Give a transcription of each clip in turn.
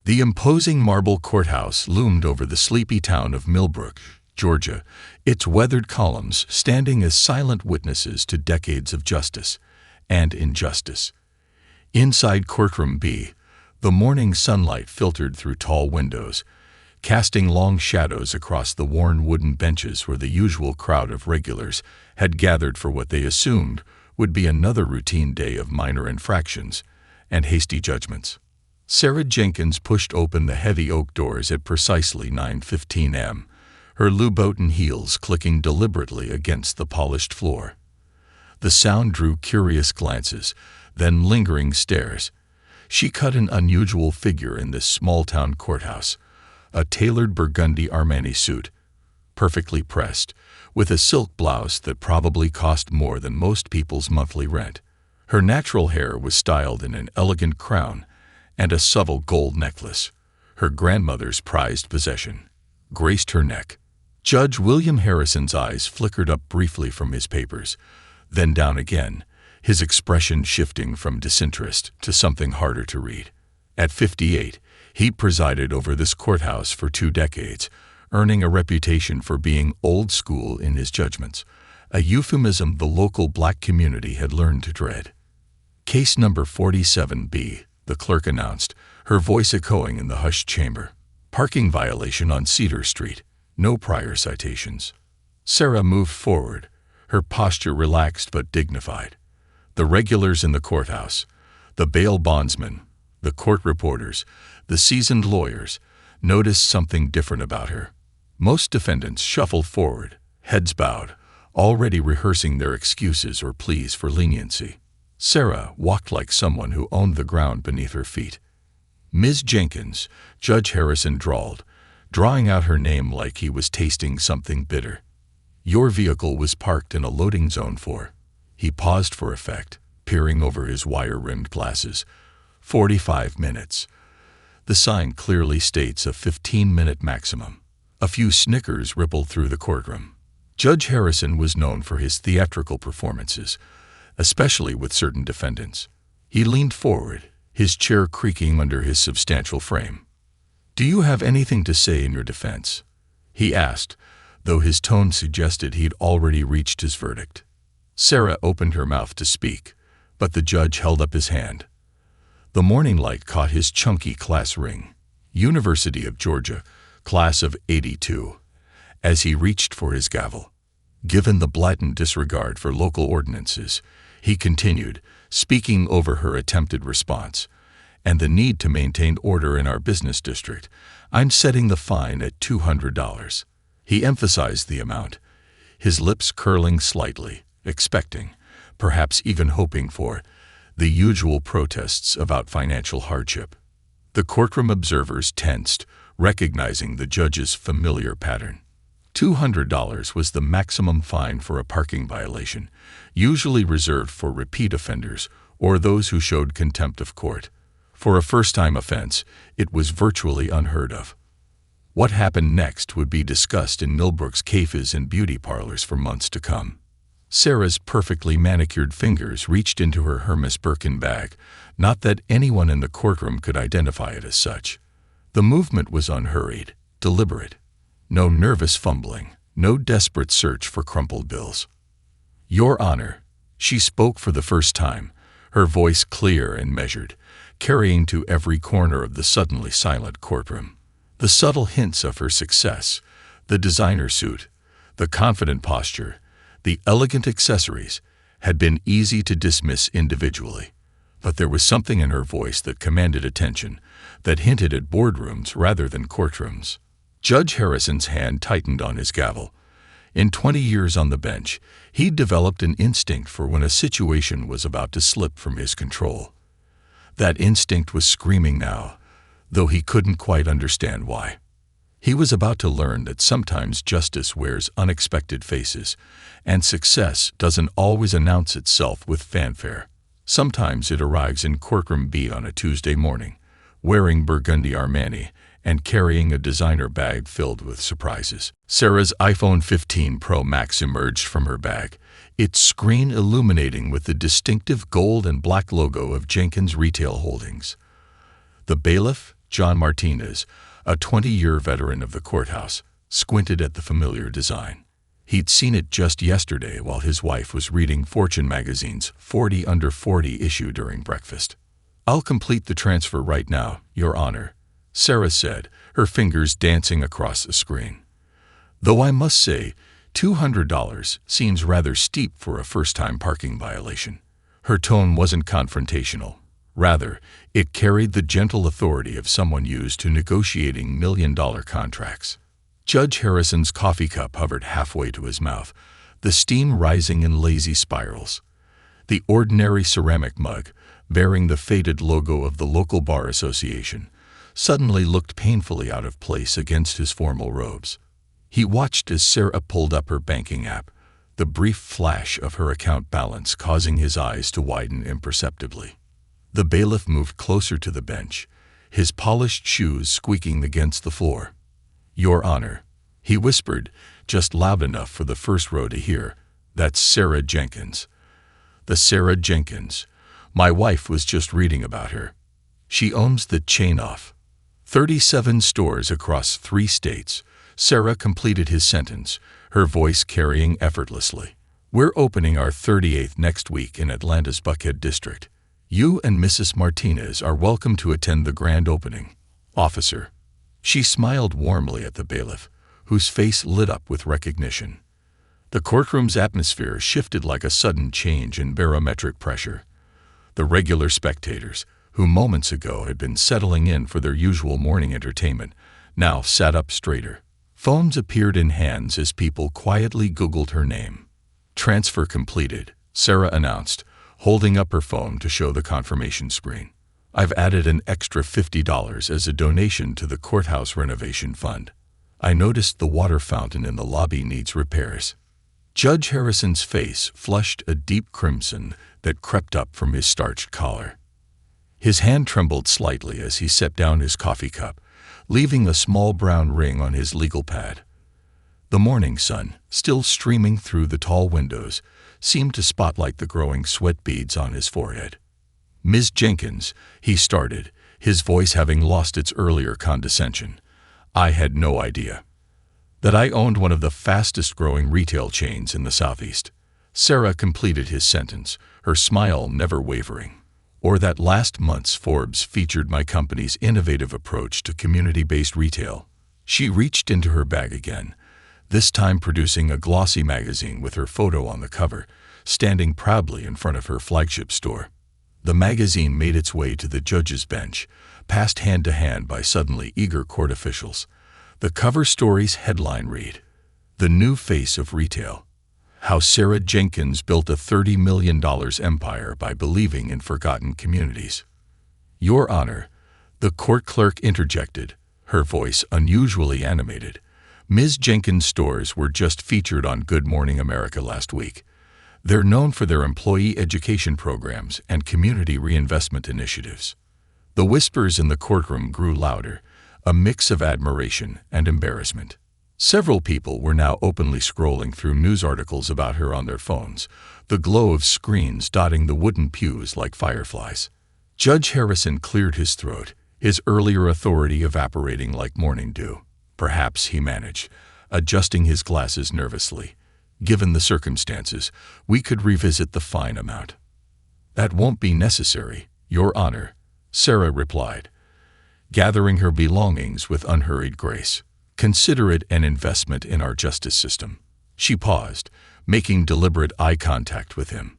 The imposing marble courthouse loomed over the sleepy town of Millbrook, Georgia, its weathered columns standing as silent witnesses to decades of justice and injustice. Inside Courtroom B, the morning sunlight filtered through tall windows, casting long shadows across the worn wooden benches where the usual crowd of regulars had gathered for what they assumed would be another routine day of minor infractions and hasty judgments. Sarah Jenkins pushed open the heavy oak doors at precisely 9:15 a.m., her Louboutin heels clicking deliberately against the polished floor. The sound drew curious glances, then lingering stares. She cut an unusual figure in this small-town courthouse, a tailored burgundy Armani suit, perfectly pressed, with a silk blouse that probably cost more than most people's monthly rent. Her natural hair was styled in an elegant crown, and a subtle gold necklace, her grandmother's prized possession, graced her neck. Judge William Harrison's eyes flickered up briefly from his papers, then down again, his expression shifting from disinterest to something harder to read. At 58, he presided over this courthouse for 2 decades, earning a reputation for being old school in his judgments, a euphemism the local black community had learned to dread. Case number 47B, the clerk announced, her voice echoing in the hushed chamber. Parking violation on Cedar Street. No prior citations. Sarah moved forward, her posture relaxed but dignified. The regulars in the courthouse, the bail bondsmen, the court reporters, the seasoned lawyers, noticed something different about her. Most defendants shuffled forward, heads bowed, already rehearsing their excuses or pleas for leniency. Sarah walked like someone who owned the ground beneath her feet. "Ms. Jenkins," Judge Harrison drawled, drawing out her name like he was tasting something bitter. "Your vehicle was parked in a loading zone for—" He paused for effect, peering over his wire-rimmed glasses. 45 minutes. The sign clearly states a 15-minute maximum. A few snickers rippled through the courtroom. Judge Harrison was known for his theatrical performances, especially with certain defendants. He leaned forward, his chair creaking under his substantial frame. "Do you have anything to say in your defense?" he asked, though his tone suggested he'd already reached his verdict. Sarah opened her mouth to speak, but the judge held up his hand. The morning light caught his chunky class ring, University of Georgia, class of '82, as he reached for his gavel. Given the blatant disregard for local ordinances, he continued, speaking over her attempted response, and the need to maintain order in our business district, I'm setting the fine at $200. He emphasized the amount, his lips curling slightly, expecting, perhaps even hoping for, the usual protests about financial hardship. The courtroom observers tensed, recognizing the judge's familiar pattern. $200 was the maximum fine for a parking violation, usually reserved for repeat offenders or those who showed contempt of court. For a first-time offense, it was virtually unheard of. What happened next would be discussed in Millbrook's cafes and beauty parlors for months to come. Sarah's perfectly manicured fingers reached into her Hermes Birkin bag, not that anyone in the courtroom could identify it as such. The movement was unhurried, deliberate. No nervous fumbling, no desperate search for crumpled bills. "Your Honor," she spoke for the first time, her voice clear and measured, carrying to every corner of the suddenly silent courtroom. The subtle hints of her success, the designer suit, the confident posture, the elegant accessories, had been easy to dismiss individually. But there was something in her voice that commanded attention, that hinted at boardrooms rather than courtrooms. Judge Harrison's hand tightened on his gavel. In 20 years on the bench, he'd developed an instinct for when a situation was about to slip from his control. That instinct was screaming now, though he couldn't quite understand why. He was about to learn that sometimes justice wears unexpected faces, and success doesn't always announce itself with fanfare. Sometimes it arrives in Courtroom B on a Tuesday morning, wearing burgundy Armani and carrying a designer bag filled with surprises. Sarah's iPhone 15 Pro Max emerged from her bag, its screen illuminating with the distinctive gold and black logo of Jenkins Retail Holdings. The bailiff, John Martinez, a 20-year veteran of the courthouse, squinted at the familiar design. He'd seen it just yesterday while his wife was reading Fortune magazine's 40 Under 40 issue during breakfast. "I'll complete the transfer right now, Your Honor," Sarah said, her fingers dancing across the screen. "Though I must say, $200 seems rather steep for a first-time parking violation." Her tone wasn't confrontational. Rather, it carried the gentle authority of someone used to negotiating million-dollar contracts. Judge Harrison's coffee cup hovered halfway to his mouth, the steam rising in lazy spirals. The ordinary ceramic mug, bearing the faded logo of the local bar association, suddenly looked painfully out of place against his formal robes. He watched as Sarah pulled up her banking app, the brief flash of her account balance causing his eyes to widen imperceptibly. The bailiff moved closer to the bench, his polished shoes squeaking against the floor. "Your Honor," he whispered, just loud enough for the first row to hear, "that's Sarah Jenkins." "The Sarah Jenkins. My wife was just reading about her. She owns the chain of 37 stores across 3 states." Sarah completed his sentence, her voice carrying effortlessly. "We're opening our 38th next week in Atlanta's Buckhead district. You and Mrs. Martinez are welcome to attend the grand opening, officer." She smiled warmly at the bailiff, whose face lit up with recognition. The courtroom's atmosphere shifted like a sudden change in barometric pressure. The regular spectators, who moments ago had been settling in for their usual morning entertainment, now sat up straighter. Phones appeared in hands as people quietly Googled her name. "Transfer completed," Sarah announced, holding up her phone to show the confirmation screen. "I've added an extra $50 as a donation to the courthouse renovation fund. I noticed the water fountain in the lobby needs repairs." Judge Harrison's face flushed a deep crimson that crept up from his starched collar. His hand trembled slightly as he set down his coffee cup, leaving a small brown ring on his legal pad. The morning sun, still streaming through the tall windows, seemed to spotlight the growing sweat beads on his forehead. "Ms. Jenkins," he started, his voice having lost its earlier condescension, "I had no idea that I owned one of the fastest-growing retail chains in the Southeast." Sarah completed his sentence, her smile never wavering. "Or that last month's Forbes featured my company's innovative approach to community-based retail." She reached into her bag again, this time producing a glossy magazine with her photo on the cover, standing proudly in front of her flagship store. The magazine made its way to the judge's bench, passed hand to hand by suddenly eager court officials. The cover story's headline read, "The New Face of Retail: How Sarah Jenkins Built a $30 Million Empire by Believing in Forgotten Communities." "Your Honor," the court clerk interjected, her voice unusually animated, "Ms. Jenkins' stores were just featured on Good Morning America last week. They're known for their employee education programs and community reinvestment initiatives." The whispers in the courtroom grew louder, a mix of admiration and embarrassment. Several people were now openly scrolling through news articles about her on their phones, the glow of screens dotting the wooden pews like fireflies. Judge Harrison cleared his throat, his earlier authority evaporating like morning dew. "Perhaps," he managed, adjusting his glasses nervously, "given the circumstances, we could revisit the fine amount." "That won't be necessary, Your Honor," Sarah replied, gathering her belongings with unhurried grace. "Consider it an investment in our justice system." She paused, making deliberate eye contact with him.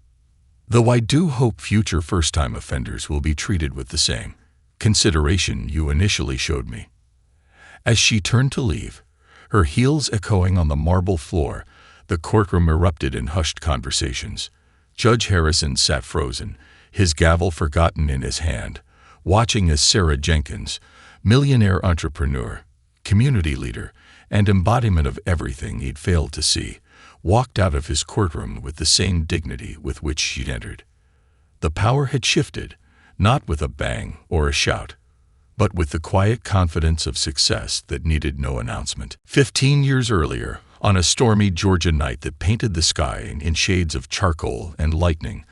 "Though I do hope future first-time offenders will be treated with the same consideration you initially showed me." As she turned to leave, her heels echoing on the marble floor, the courtroom erupted in hushed conversations. Judge Harrison sat frozen, his gavel forgotten in his hand, watching as Sarah Jenkins, millionaire entrepreneur, community leader, and embodiment of everything he'd failed to see, walked out of his courtroom with the same dignity with which she'd entered. The power had shifted, not with a bang or a shout, but with the quiet confidence of success that needed no announcement. 15 years earlier, on a stormy Georgia night that painted the sky in shades of charcoal and lightning,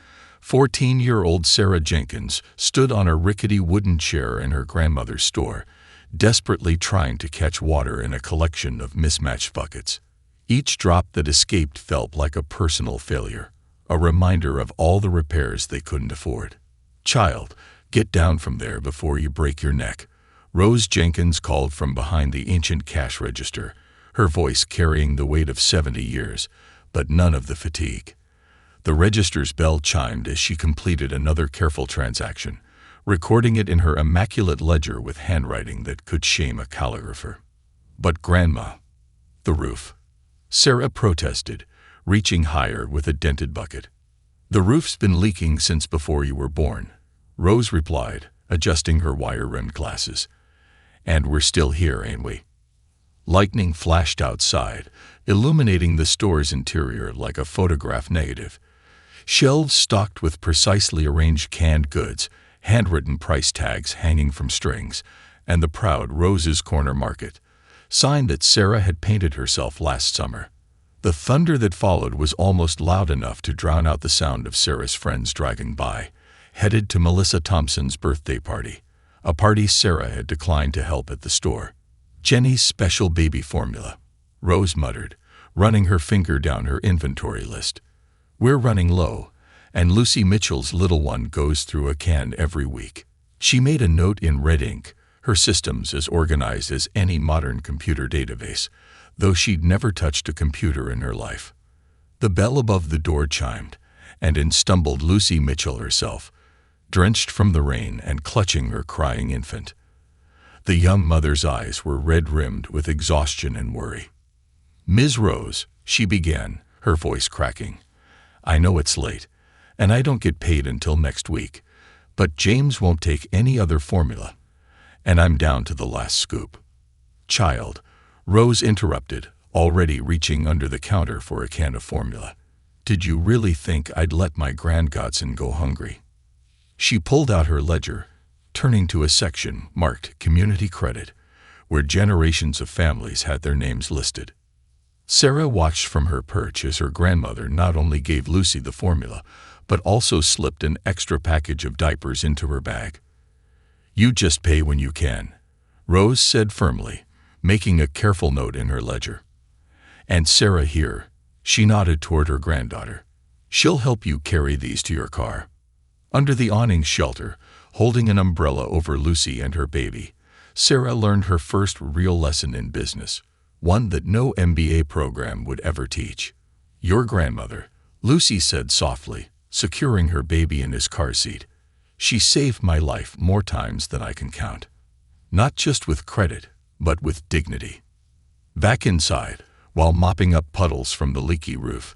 14-year-old Sarah Jenkins stood on a rickety wooden chair in her grandmother's store, desperately trying to catch water in a collection of mismatched buckets. Each drop that escaped felt like a personal failure, a reminder of all the repairs they couldn't afford. "Child, get down from there before you break your neck," Rose Jenkins called from behind the ancient cash register, her voice carrying the weight of 70 years, but none of the fatigue. The register's bell chimed as she completed another careful transaction, recording it in her immaculate ledger with handwriting that could shame a calligrapher. "But Grandma," the roof, Sarah protested, reaching higher with a dented bucket. "The roof's been leaking since before you were born," Rose replied, adjusting her wire-rimmed glasses. "And we're still here, ain't we?" Lightning flashed outside, illuminating the store's interior like a photograph negative. Shelves stocked with precisely arranged canned goods, handwritten price tags hanging from strings, and the proud Rose's Corner Market, sign that Sarah had painted herself last summer. The thunder that followed was almost loud enough to drown out the sound of Sarah's friends driving by, headed to Melissa Thompson's birthday party, a party Sarah had declined to help at the store. "Jenny's special baby formula," Rose muttered, running her finger down her inventory list. "We're running low, and Lucy Mitchell's little one goes through a can every week." She made a note in red ink, her systems as organized as any modern computer database, though she'd never touched a computer in her life. The bell above the door chimed, and in stumbled Lucy Mitchell herself, drenched from the rain and clutching her crying infant. The young mother's eyes were red-rimmed with exhaustion and worry. "Ms. Rose," she began, her voice cracking, "I know it's late, and I don't get paid until next week, but James won't take any other formula, and I'm down to the last scoop." "Child," Rose interrupted, already reaching under the counter for a can of formula. "Did you really think I'd let my grandgodson go hungry?" She pulled out her ledger, turning to a section marked Community Credit, where generations of families had their names listed. Sarah watched from her perch as her grandmother not only gave Lucy the formula, but also slipped an extra package of diapers into her bag. "You just pay when you can," Rose said firmly, making a careful note in her ledger. "And Sarah here," she nodded toward her granddaughter, "she'll help you carry these to your car." Under the awning's shelter, holding an umbrella over Lucy and her baby, Sarah learned her first real lesson in business, one that no MBA program would ever teach. "Your grandmother," Lucy said softly, securing her baby in his car seat, "she saved my life more times than I can count. Not just with credit, but with dignity." Back inside, while mopping up puddles from the leaky roof,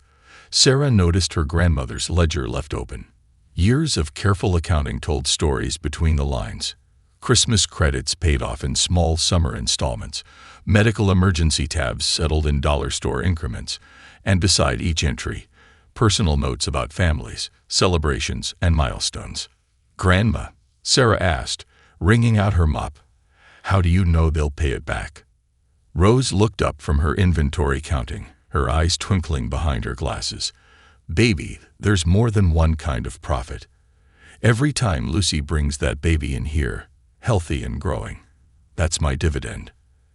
Sarah noticed her grandmother's ledger left open. Years of careful accounting told stories between the lines. Christmas credits paid off in small summer installments, medical emergency tabs settled in dollar store increments, and beside each entry, personal notes about families, celebrations, and milestones. "Grandma," Sarah asked, wringing out her mop, "how do you know they'll pay it back?" Rose looked up from her inventory counting, her eyes twinkling behind her glasses. "Baby, there's more than one kind of profit. Every time Lucy brings that baby in here, healthy and growing, that's my dividend.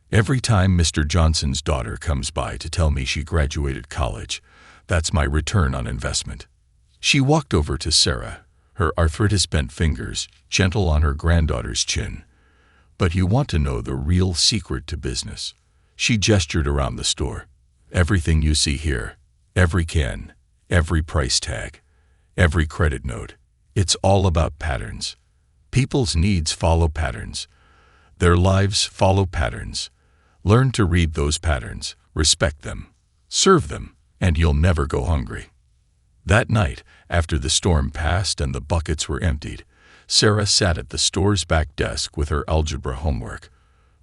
Every time Mr. Johnson's daughter comes by to tell me she graduated college, that's my return on investment." She walked over to Sarah, her arthritis-bent fingers gentle on her granddaughter's chin. "But you want to know the real secret to business?" She gestured around the store. "Everything you see here, every can, every price tag, every credit note, it's all about patterns. People's needs follow patterns. Their lives follow patterns. Learn to read those patterns, respect them, serve them, and you'll never go hungry." That night, after the storm passed and the buckets were emptied, Sarah sat at the store's back desk with her algebra homework.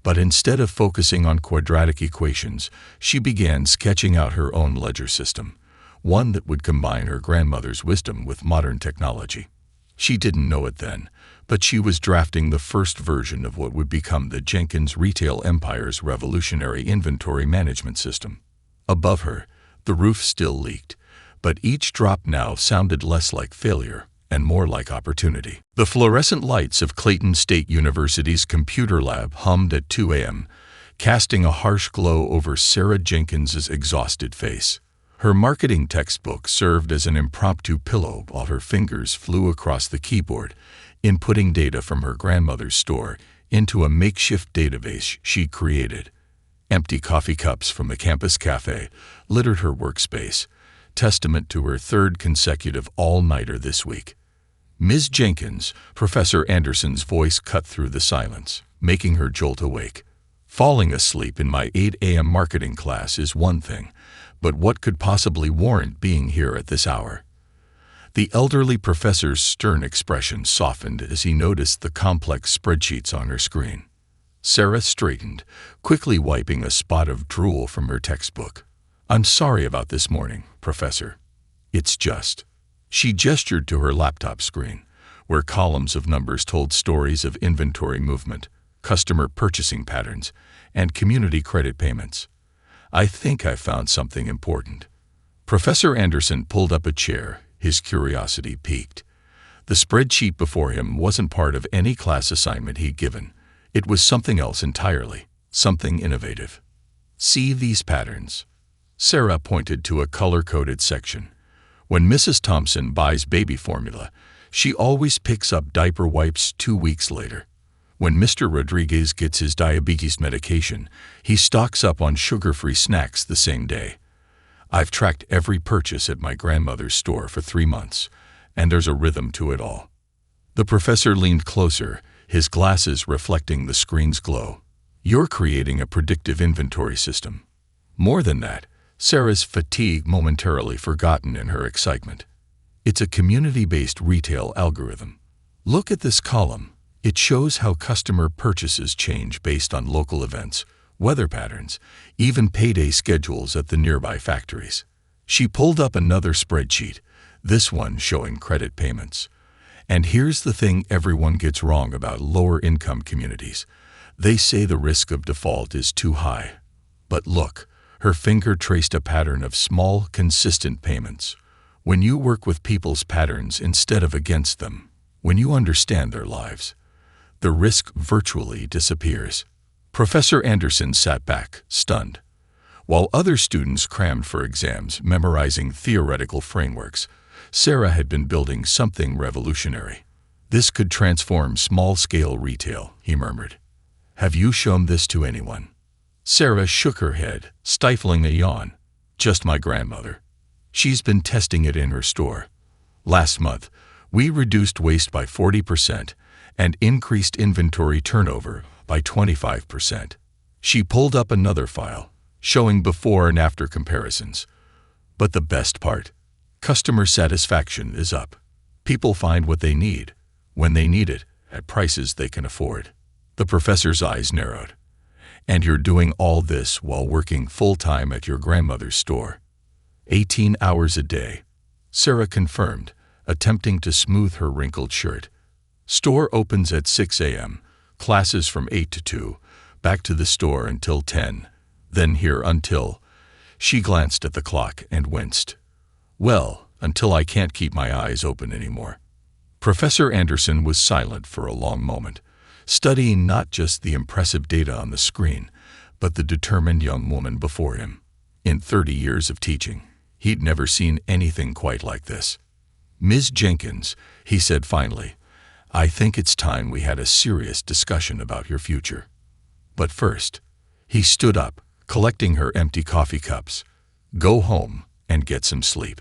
But instead of focusing on quadratic equations, she began sketching out her own ledger system, one that would combine her grandmother's wisdom with modern technology. She didn't know it then, but she was drafting the first version of what would become the Jenkins Retail Empire's revolutionary inventory management system. Above her, the roof still leaked, but each drop now sounded less like failure and more like opportunity. The fluorescent lights of Clayton State University's computer lab hummed at 2 a.m., casting a harsh glow over Sarah Jenkins's exhausted face. Her marketing textbook served as an impromptu pillow while her fingers flew across the keyboard, inputting data from her grandmother's store into a makeshift database she created. Empty coffee cups from the campus cafe littered her workspace, testament to her third consecutive all-nighter this week. Ms. Jenkins, Professor Anderson's voice cut through the silence, making her jolt awake. Falling asleep in my 8 a.m. marketing class is one thing, but what could possibly warrant being here at this hour? The elderly professor's stern expression softened as he noticed the complex spreadsheets on her screen. Sarah straightened, quickly wiping a spot of drool from her textbook. "I'm sorry about this morning, Professor. It's just..." She gestured to her laptop screen, where columns of numbers told stories of inventory movement, customer purchasing patterns, and community credit payments. "I think I found something important." Professor Anderson pulled up a chair, his curiosity piqued. The spreadsheet before him wasn't part of any class assignment he'd given. It was something else entirely, something innovative. "See these patterns?" Sarah pointed to a color-coded section. "When Mrs. Thompson buys baby formula, she always picks up diaper wipes 2 weeks later. When Mr. Rodriguez gets his diabetes medication, he stocks up on sugar-free snacks the same day. I've tracked every purchase at my grandmother's store for 3 months, and there's a rhythm to it all." The professor leaned closer, his glasses reflecting the screen's glow. "You're creating a predictive inventory system." More than that, Sarah's fatigue momentarily forgotten in her excitement. "It's a community-based retail algorithm. Look at this column. It shows how customer purchases change based on local events, weather patterns, even payday schedules at the nearby factories." She pulled up another spreadsheet, this one showing credit payments. "And here's the thing everyone gets wrong about lower-income communities. They say the risk of default is too high. But look," her finger traced a pattern of small, consistent payments. "When you work with people's patterns instead of against them, when you understand their lives, the risk virtually disappears." Professor Anderson sat back, stunned. While other students crammed for exams, memorizing theoretical frameworks, Sarah had been building something revolutionary. "This could transform small-scale retail," he murmured. "Have you shown this to anyone?" Sarah shook her head, stifling a yawn. "Just my grandmother. She's been testing it in her store. Last month, we reduced waste by 40% and increased inventory turnover by 25%. She pulled up another file, showing before and after comparisons. "But the best part? Customer satisfaction is up. People find what they need, when they need it, at prices they can afford." The professor's eyes narrowed. "And you're doing all this while working full-time at your grandmother's store?" 18 hours a day, Sarah confirmed, attempting to smooth her wrinkled shirt. "Store opens at 6 a.m., classes from 8 to 2, back to the store until 10, then here until..." She glanced at the clock and winced. "Well, until I can't keep my eyes open anymore." Professor Anderson was silent for a long moment, studying not just the impressive data on the screen, but the determined young woman before him. In 30 years of teaching, he'd never seen anything quite like this. "Ms. Jenkins," he said finally, "I think it's time we had a serious discussion about your future. But first..." He stood up, collecting her empty coffee cups. "Go home and get some sleep.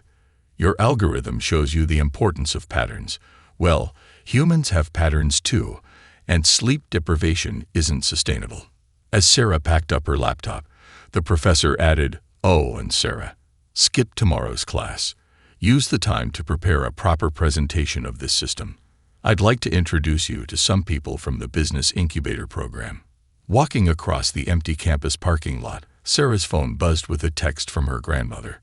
Your algorithm shows you the importance of patterns. Well, humans have patterns too, and sleep deprivation isn't sustainable." As Sarah packed up her laptop, the professor added, "Oh, and Sarah, skip tomorrow's class. Use the time to prepare a proper presentation of this system. I'd like to introduce you to some people from the Business Incubator program." Walking across the empty campus parking lot, Sarah's phone buzzed with a text from her grandmother.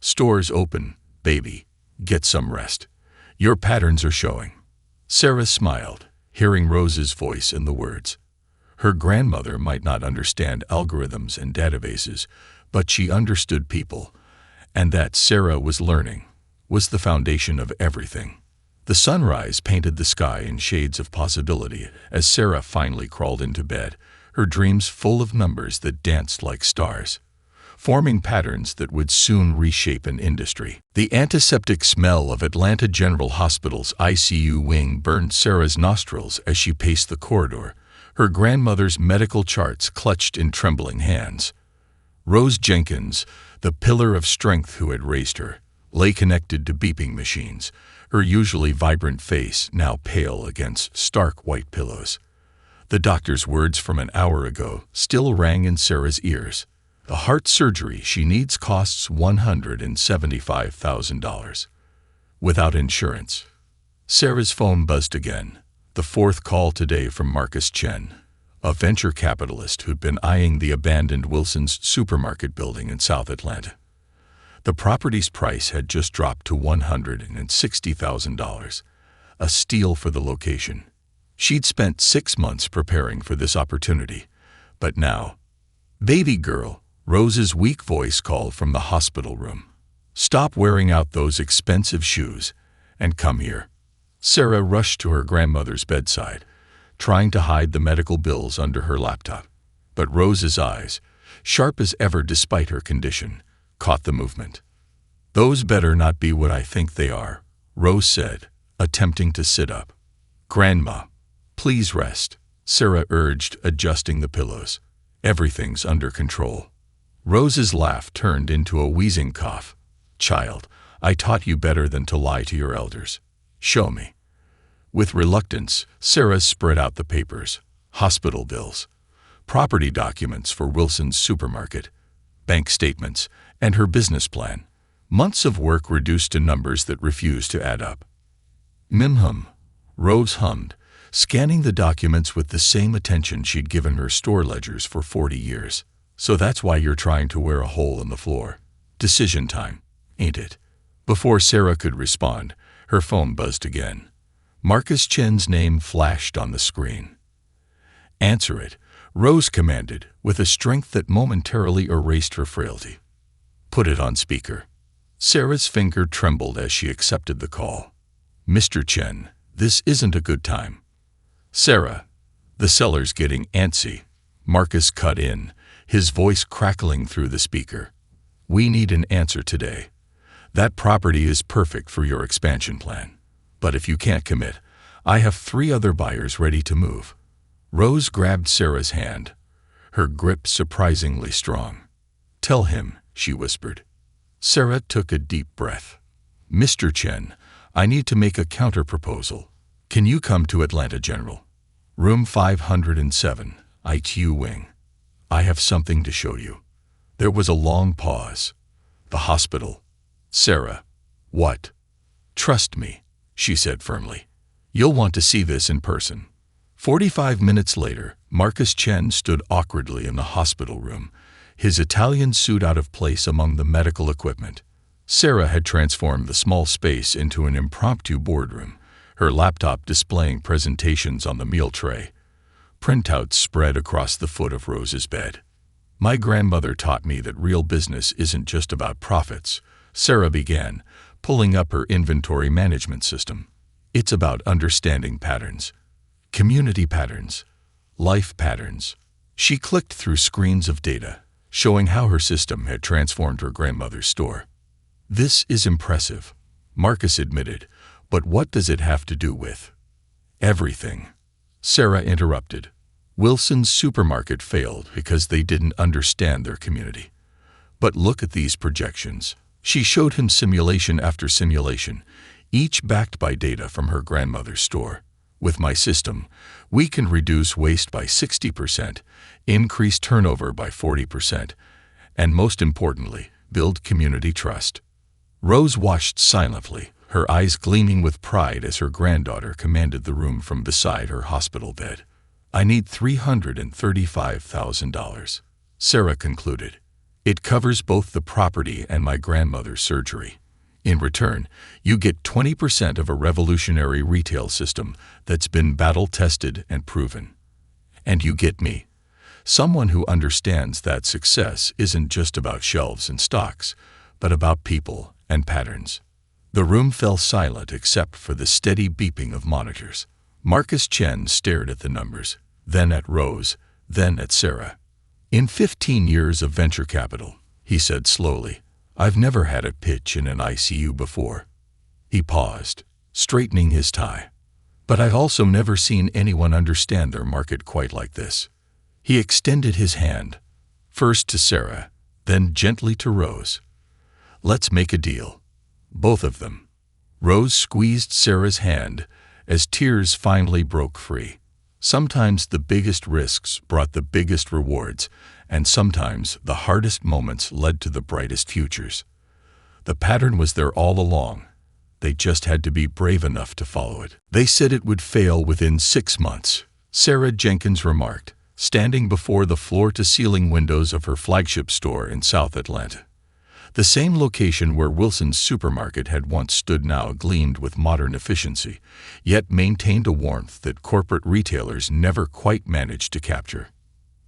"Store's open, baby. Get some rest. Your patterns are showing." Sarah smiled, hearing Rose's voice in the words. Her grandmother might not understand algorithms and databases, but she understood people, and that, Sarah was learning, was the foundation of everything. The sunrise painted the sky in shades of possibility as Sarah finally crawled into bed, her dreams full of numbers that danced like stars, forming patterns that would soon reshape an industry. The antiseptic smell of Atlanta General Hospital's ICU wing burned Sarah's nostrils as she paced the corridor, her grandmother's medical charts clutched in trembling hands. Rose Jenkins, the pillar of strength who had raised her, lay connected to beeping machines, her usually vibrant face now pale against stark white pillows. The doctor's words from an hour ago still rang in Sarah's ears. The heart surgery she needs costs $175,000. Without insurance. Sarah's phone buzzed again, the fourth call today from Marcus Chen, a venture capitalist who'd been eyeing the abandoned Wilson's supermarket building in South Atlanta. The property's price had just dropped to $160,000, a steal for the location. She'd spent 6 months preparing for this opportunity, but now, "Baby girl," Rose's weak voice called from the hospital room. "Stop wearing out those expensive shoes and come here." Sarah rushed to her grandmother's bedside, trying to hide the medical bills under her laptop. But Rose's eyes, sharp as ever despite her condition, caught the movement. "Those better not be what I think they are," Rose said, attempting to sit up. "Grandma, please rest," Sarah urged, adjusting the pillows. "Everything's under control." Rose's laugh turned into a wheezing cough. "Child, I taught you better than to lie to your elders. Show me." With reluctance, Sarah spread out the papers: hospital bills, property documents for Wilson's supermarket, bank statements, and her business plan. Months of work reduced to numbers that refused to add up. "Mim-hum," Rose hummed, scanning the documents with the same attention she'd given her store ledgers for 40 years. "So that's why you're trying to wear a hole in the floor. Decision time, ain't it?" Before Sarah could respond, her phone buzzed again. Marcus Chen's name flashed on the screen. "Answer it," Rose commanded, with a strength that momentarily erased her frailty. "Put it on speaker." Sarah's finger trembled as she accepted the call. "Mr. Chen, this isn't a good time." "Sarah, the seller's getting antsy," Marcus cut in, his voice crackling through the speaker. "We need an answer today. That property is perfect for your expansion plan. But if you can't commit, I have 3 other buyers ready to move." Rose grabbed Sarah's hand, her grip surprisingly strong. "Tell him," she whispered. Sarah took a deep breath. "Mr. Chen, I need to make a counterproposal. Can you come to Atlanta General? Room 507, ITU Wing. I have something to show you." There was a long pause. "The hospital." "Sarah." "What?" "Trust me," she said firmly. "You'll want to see this in person." 45 minutes later, Marcus Chen stood awkwardly in the hospital room, his Italian suit out of place among the medical equipment. Sarah had transformed the small space into an impromptu boardroom, her laptop displaying presentations on the meal tray. Printouts spread across the foot of Rose's bed. "My grandmother taught me that real business isn't just about profits," Sarah began, pulling up her inventory management system. "It's about understanding patterns. Community patterns. Life patterns." She clicked through screens of data, showing how her system had transformed her grandmother's store. "This is impressive," Marcus admitted, "but what does it have to do with?" "Everything," Sarah interrupted. "Wilson's supermarket failed because they didn't understand their community. But look at these projections." She showed him simulation after simulation, each backed by data from her grandmother's store. "With my system, we can reduce waste by 60%, increase turnover by 40%, and most importantly, build community trust." Rose watched silently, her eyes gleaming with pride as her granddaughter commanded the room from beside her hospital bed. "I need $335,000, Sarah concluded. "It covers both the property and my grandmother's surgery. In return, you get 20% of a revolutionary retail system that's been battle-tested and proven. And you get me, someone who understands that success isn't just about shelves and stocks, but about people and patterns." The room fell silent except for the steady beeping of monitors. Marcus Chen stared at the numbers, then at Rose, then at Sarah. "In 15 years of venture capital," he said slowly, "I've never had a pitch in an ICU before." He paused, straightening his tie. "But I've also never seen anyone understand their market quite like this." He extended his hand, first to Sarah, then gently to Rose. "Let's make a deal. Both of them." Rose squeezed Sarah's hand as tears finally broke free. Sometimes the biggest risks brought the biggest rewards, and sometimes the hardest moments led to the brightest futures. The pattern was there all along. They just had to be brave enough to follow it. "They said it would fail within 6 months," Sarah Jenkins remarked, standing before the floor-to-ceiling windows of her flagship store in South Atlanta. The same location where Wilson's supermarket had once stood now gleamed with modern efficiency, yet maintained a warmth that corporate retailers never quite managed to capture.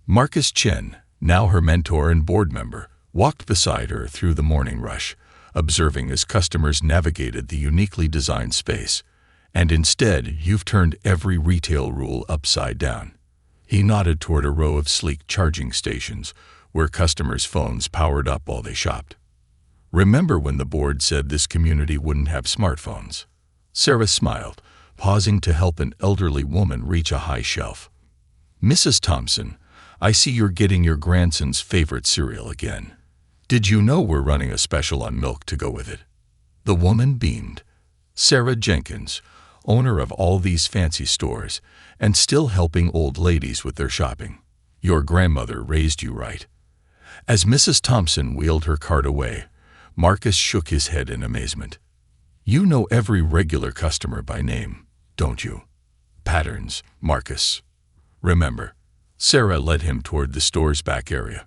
Marcus Chen, now her mentor and board member, walked beside her through the morning rush, observing as customers navigated the uniquely designed space. "And instead, you've turned every retail rule upside down." He nodded toward a row of sleek charging stations where customers' phones powered up while they shopped. "Remember when the board said this community wouldn't have smartphones?" Sarah smiled, pausing to help an elderly woman reach a high shelf. "Mrs. Thompson, I see you're getting your grandson's favorite cereal again. Did you know we're running a special on milk to go with it?" The woman beamed. Sarah Jenkins, owner of all these fancy stores, and still helping old ladies with their shopping. "Your grandmother raised you right." As Mrs. Thompson wheeled her cart away, Marcus shook his head in amazement. "You know every regular customer by name, don't you?" "Patterns, Marcus. Remember." Sarah led him toward the store's back area,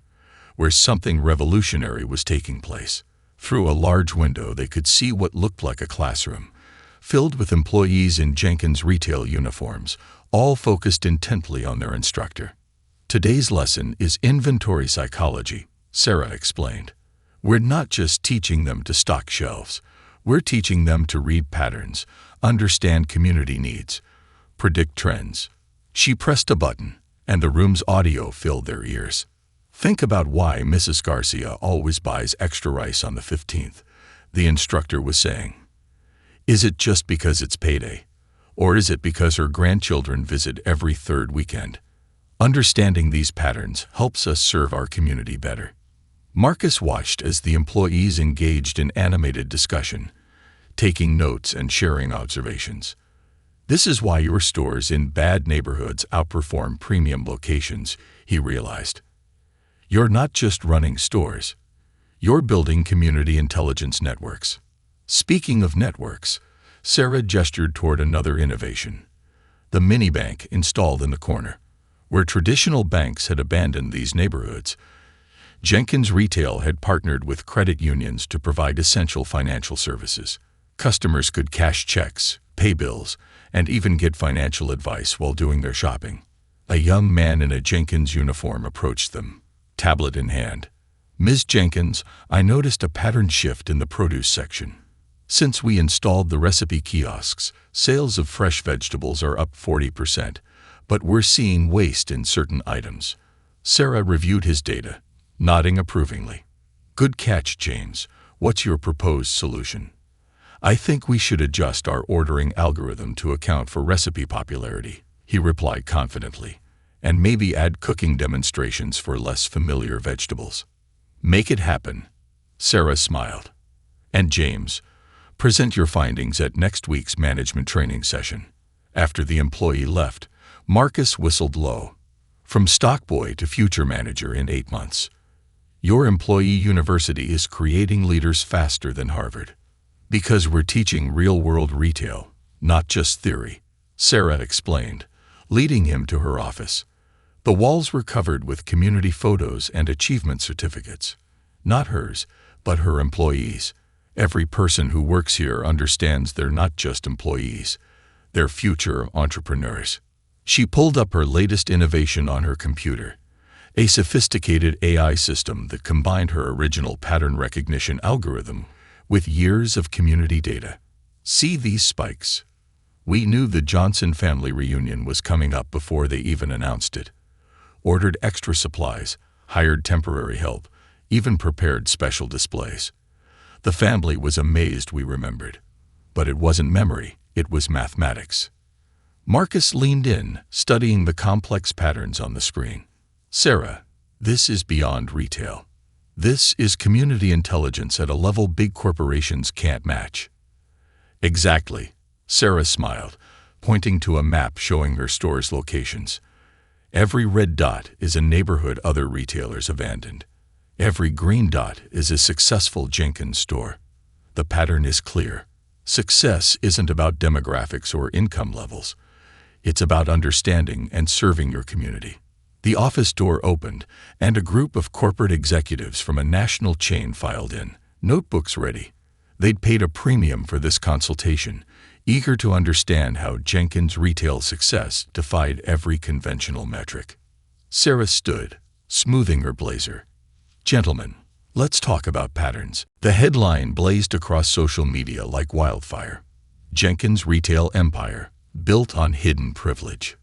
where something revolutionary was taking place. Through a large window they could see what looked like a classroom, filled with employees in Jenkins retail uniforms, all focused intently on their instructor. "Today's lesson is inventory psychology," Sarah explained. "We're not just teaching them to stock shelves. We're teaching them to read patterns, understand community needs, predict trends." She pressed a button, and the room's audio filled their ears. "Think about why Mrs. Garcia always buys extra rice on the 15th, the instructor was saying. Is it just because it's payday? Or is it because her grandchildren visit every third weekend? Understanding these patterns helps us serve our community better." Marcus watched as the employees engaged in animated discussion, taking notes and sharing observations. "This is why your stores in bad neighborhoods outperform premium locations," he realized. "You're not just running stores. You're building community intelligence networks." Speaking of networks, Sarah gestured toward another innovation. The mini bank installed in the corner. Where traditional banks had abandoned these neighborhoods, Jenkins Retail had partnered with credit unions to provide essential financial services. Customers could cash checks, pay bills, and even get financial advice while doing their shopping. A young man in a Jenkins uniform approached them, tablet in hand. "Ms. Jenkins, I noticed a pattern shift in the produce section. Since we installed the recipe kiosks, sales of fresh vegetables are up 40%, but we're seeing waste in certain items." Sarah reviewed his data, nodding approvingly. "Good catch, James. What's your proposed solution?" "I think we should adjust our ordering algorithm to account for recipe popularity," he replied confidently, "and maybe add cooking demonstrations for less familiar vegetables." "Make it happen," Sarah smiled. "And James, present your findings at next week's management training session." After the employee left, Marcus whistled low. "From stock boy to future manager in 8 months. Your employee university is creating leaders faster than Harvard. Because we're teaching real-world retail, not just theory," Sarah explained, leading him to her office. The walls were covered with community photos and achievement certificates. Not hers, but her employees. Every person who works here understands they're not just employees. They're future entrepreneurs. She pulled up her latest innovation on her computer, a sophisticated AI system that combined her original pattern recognition algorithm with years of community data. See these spikes. We knew the Johnson family reunion was coming up before they even announced it. Ordered extra supplies, hired temporary help, even prepared special displays. The family was amazed we remembered. But it wasn't memory, it was mathematics. Marcus leaned in, studying the complex patterns on the screen. Sarah, this is beyond retail. This is community intelligence at a level big corporations can't match. Exactly, Sarah smiled, pointing to a map showing her store's locations. Every red dot is a neighborhood other retailers abandoned. Every green dot is a successful Jenkins store. The pattern is clear. Success isn't about demographics or income levels. It's about understanding and serving your community. The office door opened, and a group of corporate executives from a national chain filed in, notebooks ready. They'd paid a premium for this consultation, eager to understand how Jenkins' retail success defied every conventional metric. Sarah stood, smoothing her blazer. Gentlemen, let's talk about patterns. The headline blazed across social media like wildfire. Jenkins' retail empire, built on hidden privilege.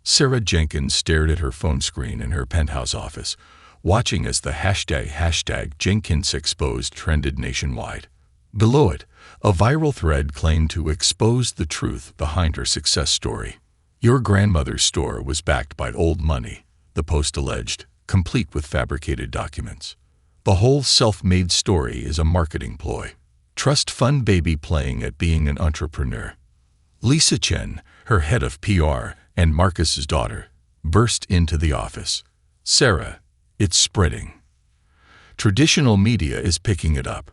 Sarah Jenkins stared at her phone screen in her penthouse office, watching as the hashtag Jenkins Exposed trended nationwide. Below it, a viral thread claimed to expose the truth behind her success story. Your grandmother's store was backed by old money, the post alleged, complete with fabricated documents. The whole self-made story is a marketing ploy. Trust fund baby playing at being an entrepreneur. Lisa Chen, her head of PR, and Marcus's daughter, burst into the office. Sarah, it's spreading. Traditional media is picking it up.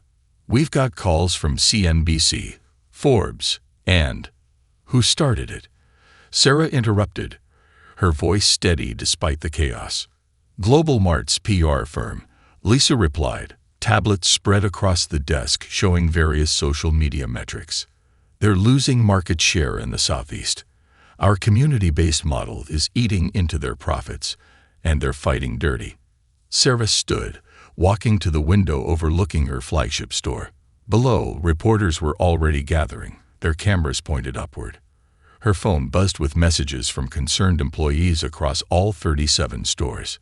We've got calls from CNBC, Forbes, and who started it? Sarah interrupted, her voice steady despite the chaos. Global Mart's PR firm, Lisa replied, tablets spread across the desk showing various social media metrics. They're losing market share in the Southeast. Our community-based model is eating into their profits, and they're fighting dirty. Sarah stood, walking to the window overlooking her flagship store. Below, reporters were already gathering, their cameras pointed upward. Her phone buzzed with messages from concerned employees across all 37 stores.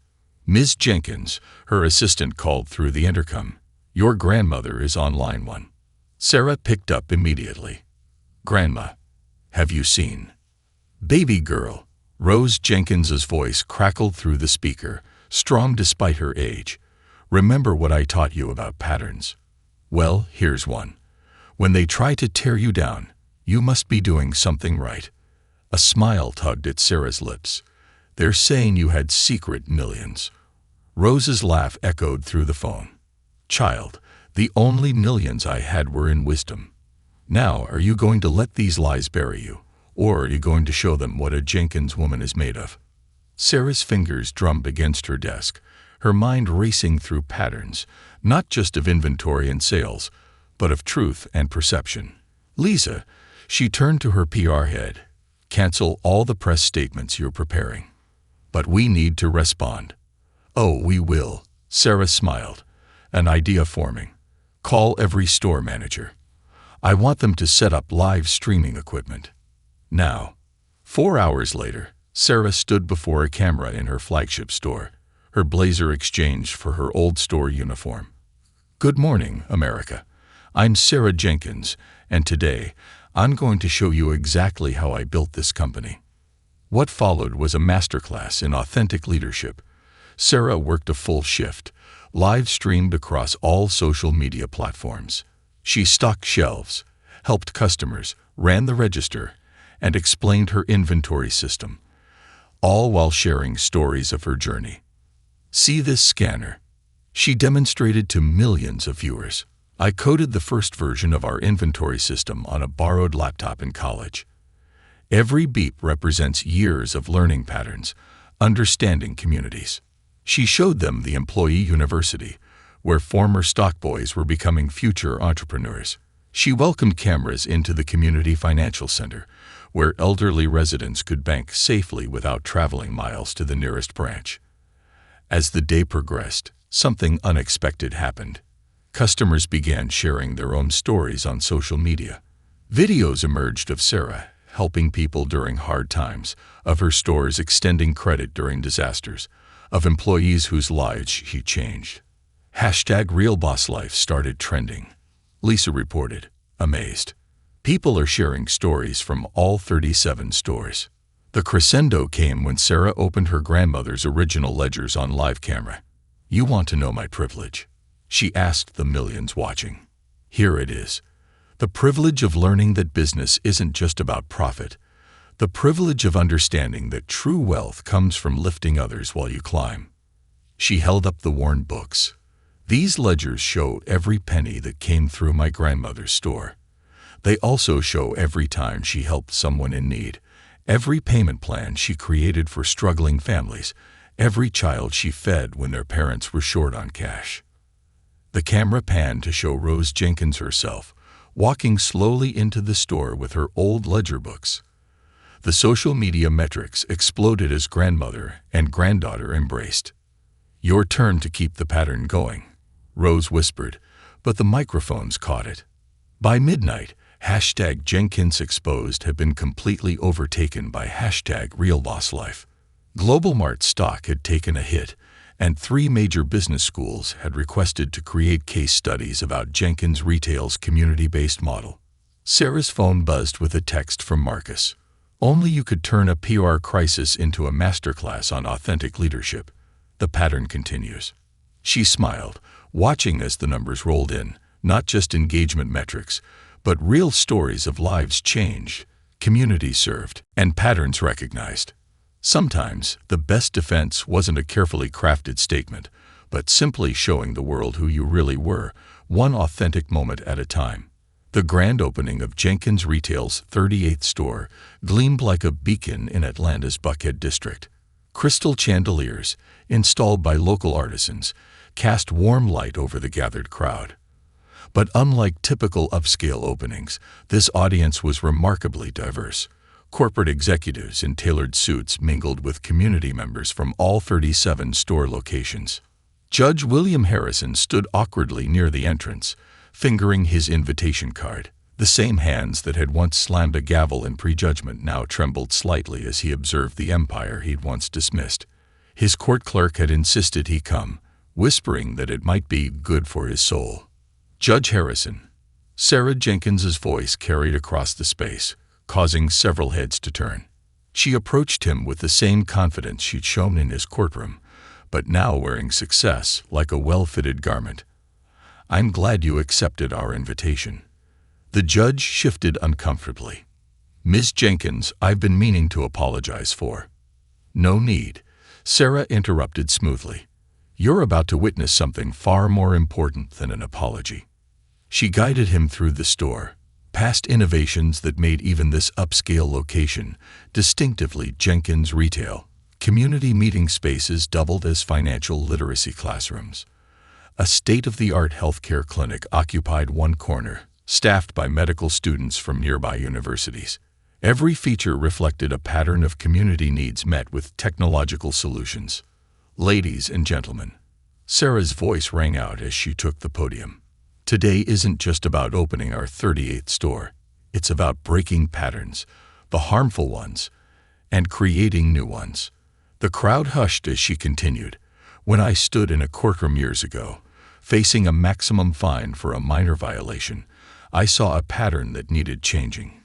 Ms. Jenkins, her assistant called through the intercom. Your grandmother is on line 1. Sarah picked up immediately. Grandma, have you seen? Baby girl. Rose Jenkins's voice crackled through the speaker, strong despite her age. Remember what I taught you about patterns? Well, here's one. When they try to tear you down, you must be doing something right. A smile tugged at Sarah's lips. They're saying you had secret millions. Rose's laugh echoed through the phone. Child, the only millions I had were in wisdom. Now, are you going to let these lies bury you, or are you going to show them what a Jenkins woman is made of? Sarah's fingers drummed against her desk, her mind racing through patterns, not just of inventory and sales, but of truth and perception. Lisa, she turned to her PR head, cancel all the press statements you're preparing. But we need to respond. Oh, we will, Sarah smiled, an idea forming. Call every store manager. I want them to set up live streaming equipment. Now. 4 hours later, Sarah stood before a camera in her flagship store, her blazer exchanged for her old store uniform. Good morning, America. I'm Sarah Jenkins, and today, I'm going to show you exactly how I built this company. What followed was a masterclass in authentic leadership. Sarah worked a full shift, live streamed across all social media platforms. She stocked shelves, helped customers, ran the register, and explained her inventory system, all while sharing stories of her journey. See this scanner? She demonstrated to millions of viewers. I coded the first version of our inventory system on a borrowed laptop in college. Every beep represents years of learning patterns, understanding communities. She showed them the employee university, where former stockboys were becoming future entrepreneurs. She welcomed cameras into the community financial center, where elderly residents could bank safely without traveling miles to the nearest branch. As the day progressed, something unexpected happened. Customers began sharing their own stories on social media. Videos emerged of Sarah helping people during hard times, of her stores extending credit during disasters, of employees whose lives she changed. #RealBossLife started trending. Lisa reported, amazed. People are sharing stories from all 37 stores. The crescendo came when Sarah opened her grandmother's original ledgers on live camera. "You want to know my privilege?" she asked the millions watching. Here it is. The privilege of learning that business isn't just about profit. The privilege of understanding that true wealth comes from lifting others while you climb. She held up the worn books. These ledgers show every penny that came through my grandmother's store. They also show every time she helped someone in need, every payment plan she created for struggling families, every child she fed when their parents were short on cash. The camera panned to show Rose Jenkins herself, walking slowly into the store with her old ledger books. The social media metrics exploded as grandmother and granddaughter embraced. "Your turn to keep the pattern going," Rose whispered, but the microphones caught it. By midnight, #JenkinsExposed had been completely overtaken by #RealBossLife. Global Mart stock had taken a hit, and 3 major business schools had requested to create case studies about Jenkins Retail's community-based model. Sarah's phone buzzed with a text from Marcus. "Only you could turn a PR crisis into a masterclass on authentic leadership." The pattern continues. She smiled, watching as the numbers rolled in, not just engagement metrics, but real stories of lives changed, communities served, and patterns recognized. Sometimes, the best defense wasn't a carefully crafted statement, but simply showing the world who you really were, one authentic moment at a time. The grand opening of Jenkins Retail's 38th store gleamed like a beacon in Atlanta's Buckhead district. Crystal chandeliers, installed by local artisans, cast warm light over the gathered crowd. But unlike typical upscale openings, this audience was remarkably diverse. Corporate executives in tailored suits mingled with community members from all 37 store locations. Judge William Harrison stood awkwardly near the entrance, fingering his invitation card. The same hands that had once slammed a gavel in prejudgment now trembled slightly as he observed the empire he'd once dismissed. His court clerk had insisted he come, whispering that it might be good for his soul. "Judge Harrison." Sarah Jenkins's voice carried across the space, causing several heads to turn. She approached him with the same confidence she'd shown in his courtroom, but now wearing success like a well-fitted garment. "I'm glad you accepted our invitation." The judge shifted uncomfortably. "Ms. Jenkins, I've been meaning to apologize for." "No need," Sarah interrupted smoothly. "You're about to witness something far more important than an apology." She guided him through the store, past innovations that made even this upscale location distinctively Jenkins Retail. Community meeting spaces doubled as financial literacy classrooms. A state-of-the-art healthcare clinic occupied one corner, staffed by medical students from nearby universities. Every feature reflected a pattern of community needs met with technological solutions. "Ladies and gentlemen," Sarah's voice rang out as she took the podium. "Today isn't just about opening our 38th store. It's about breaking patterns, the harmful ones, and creating new ones." The crowd hushed as she continued. "When I stood in a courtroom years ago, facing a maximum fine for a minor violation, I saw a pattern that needed changing.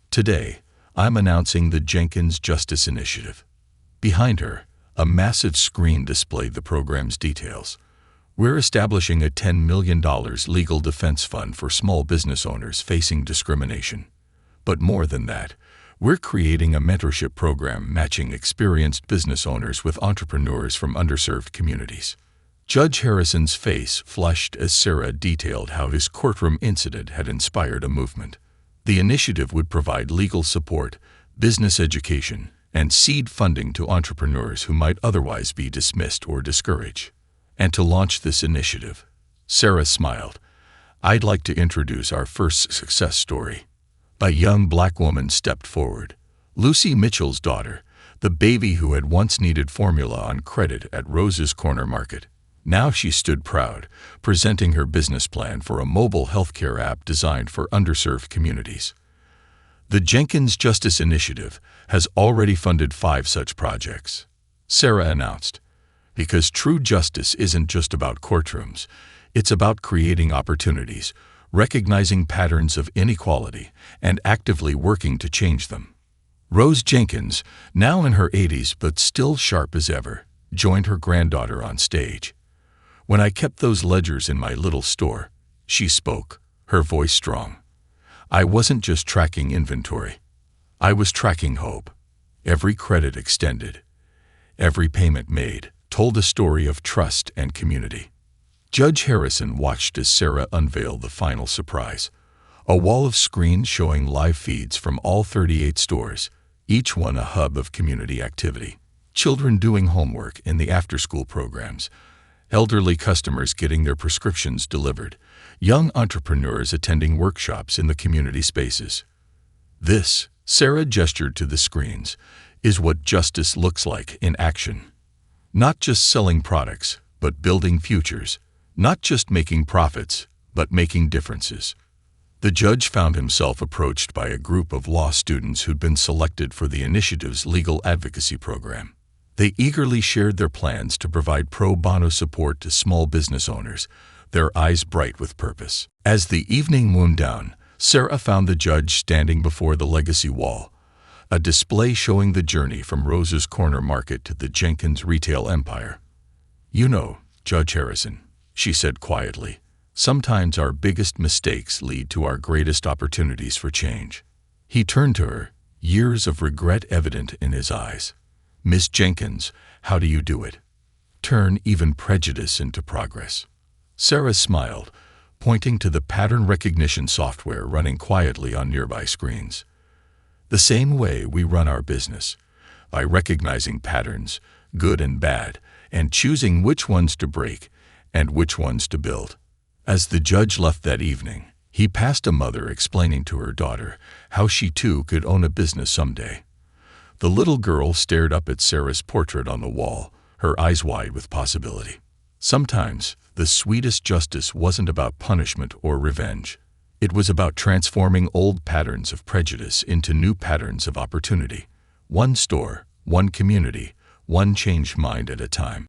Today, I'm announcing the Jenkins Justice Initiative." Behind her, a massive screen displayed the program's details. "We're establishing a $10 million legal defense fund for small business owners facing discrimination. But more than that, we're creating a mentorship program matching experienced business owners with entrepreneurs from underserved communities." Judge Harrison's face flushed as Sarah detailed how his courtroom incident had inspired a movement. The initiative would provide legal support, business education, and seed funding to entrepreneurs who might otherwise be dismissed or discouraged. "And to launch this initiative," Sarah smiled, "I'd like to introduce our first success story." A young black woman stepped forward. Lucy Mitchell's daughter, the baby who had once needed formula on credit at Rose's Corner Market. Now she stood proud, presenting her business plan for a mobile healthcare app designed for underserved communities. The Jenkins Justice Initiative has already funded 5 such projects, Sarah announced, because true justice isn't just about courtrooms, it's about creating opportunities, recognizing patterns of inequality, and actively working to change them. Rose Jenkins, now in her 80s but still sharp as ever, joined her granddaughter on stage. "When I kept those ledgers in my little store," she spoke, her voice strong, "I wasn't just tracking inventory. I was tracking hope. Every credit extended, every payment made, told a story of trust and community." Judge Harrison watched as Sarah unveiled the final surprise, a wall of screens showing live feeds from all 38 stores, each one a hub of community activity. Children doing homework in the after-school programs, elderly customers getting their prescriptions delivered, young entrepreneurs attending workshops in the community spaces. This, Sarah gestured to the screens, is what justice looks like in action. Not just selling products, but building futures. Not just making profits, but making differences. The judge found himself approached by a group of law students who'd been selected for the initiative's legal advocacy program. They eagerly shared their plans to provide pro bono support to small business owners, their eyes bright with purpose. As the evening wound down, Sarah found the judge standing before the legacy wall, a display showing the journey from Rose's Corner Market to the Jenkins retail empire. "You know, Judge Harrison," she said quietly, "sometimes our biggest mistakes lead to our greatest opportunities for change." He turned to her, years of regret evident in his eyes. "Miss Jenkins, how do you do it? Turn even prejudice into progress." Sarah smiled, pointing to the pattern recognition software running quietly on nearby screens. "The same way we run our business, by recognizing patterns, good and bad, and choosing which ones to break and which ones to build." As the judge left that evening, he passed a mother explaining to her daughter how she too could own a business someday. The little girl stared up at Sarah's portrait on the wall, her eyes wide with possibility. Sometimes, the sweetest justice wasn't about punishment or revenge. It was about transforming old patterns of prejudice into new patterns of opportunity. One store, one community, one changed mind at a time.